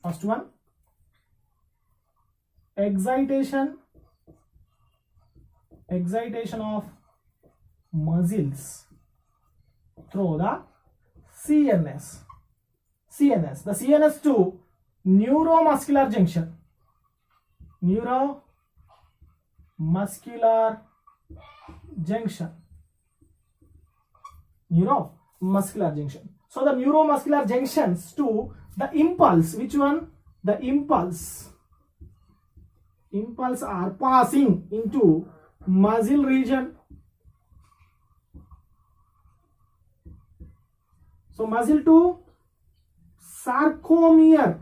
First one, excitation of muscles through the CNS. The CNS to neuromuscular junction. Neuromuscular junction. So the neuromuscular junctions to the impulse. Which one? The impulse are passing into muscle region. So muscle to sarcomere.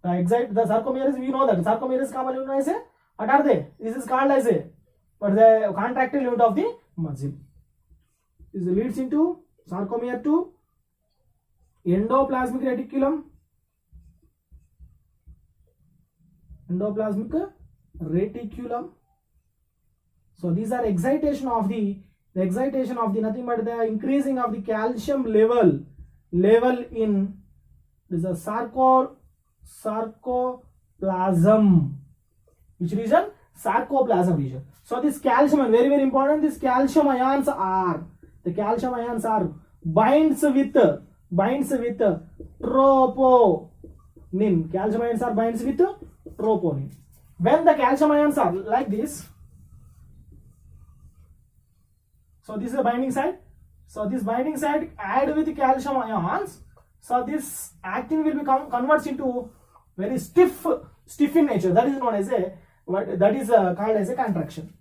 The sarcomere is, we know that sarcomere is common unit as a, what are they? This is called as a, but the contractile unit of the muscle. This leads into sarcomere to endoplasmic reticulum. So these are excitation of the nothing but the increasing of the calcium level in this is sarcoplasm. Which region? Sarcoplasm region. So this calcium, very very important, this calcium ions are binds with troponin. Calcium ions are binds with troponin. When the calcium ions are like this, so this is the binding side. So this binding side add with the calcium ions. So this actin will become converts into very stiff in nature. That is known as a called as a contraction.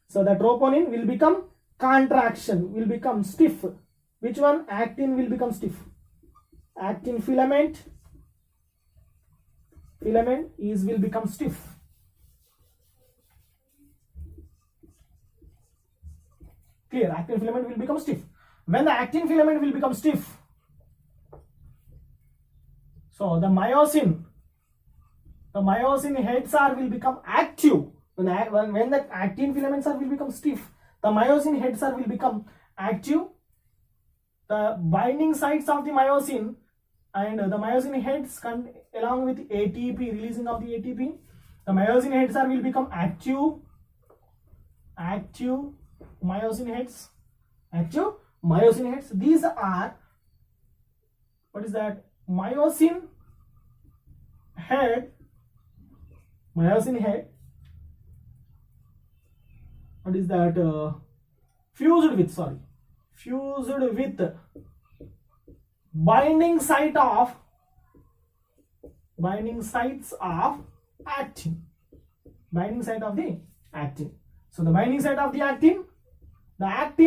So the troponin will become contraction, will become stiff. Which one? Actin will become stiff. Actin filament will become stiff. Clear? Actin filament will become stiff. When the actin filament will become stiff, so the myosin heads will become active. When the actin filaments will become stiff, the myosin heads will become active. The binding sites of the myosin and the myosin heads along with ATP, releasing of the ATP, the myosin heads will become active myosin heads. These are, what is that? Myosin head. What is that? Fused with binding sites of actin. So the binding site of the actin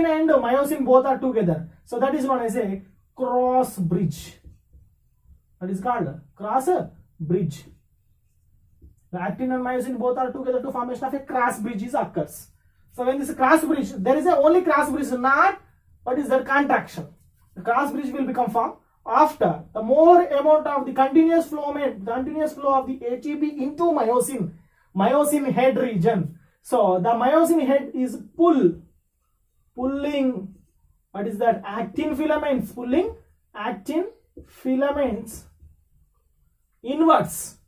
and myosin both are together. So that is known as a cross bridge. That is called cross bridge. The actin and myosin both are together to formation of a cross bridge occurs. So when this cross bridge, there is only cross bridge, not what is that? Contraction. The cross bridge will become formed after the more amount of the continuous flow of the ATP into myosin head region. So the myosin head is pulling, what is that? Actin filaments, pulling actin filaments inwards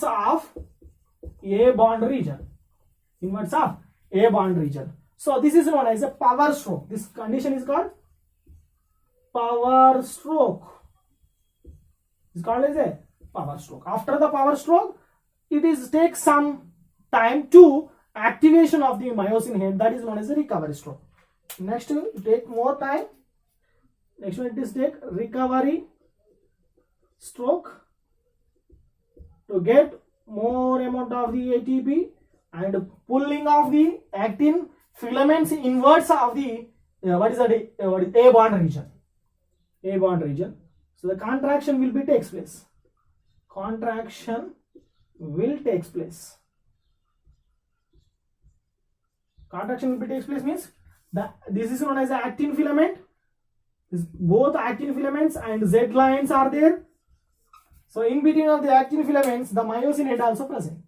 of A bond region. So this is known as a power stroke. This condition is called power stroke. After the power stroke, it takes some time to activation of the myosin head. That is known as a recovery stroke. Next, you take more time. Next one, it is take recovery stroke to get more amount of the ATP and pulling of the actin filaments inwards of the A bond region. So the contraction will takes place. Contraction takes place means this is known as the actin filament. Both actin filaments and Z lines are there. So in between of the actin filaments, the myosin head also present.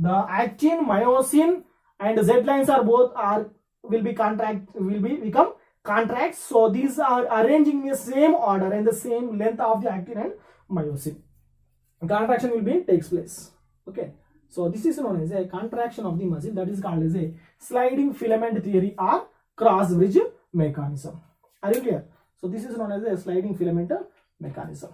The actin, myosin and Z lines are both will become contracts. So these are arranging in the same order and the same length of the actin and myosin. Contraction will be takes place. Okay, so this is known as a contraction of the muscle, that is called as a sliding filament theory or cross bridge mechanism. Are you clear? So this is known as a sliding filament mechanism.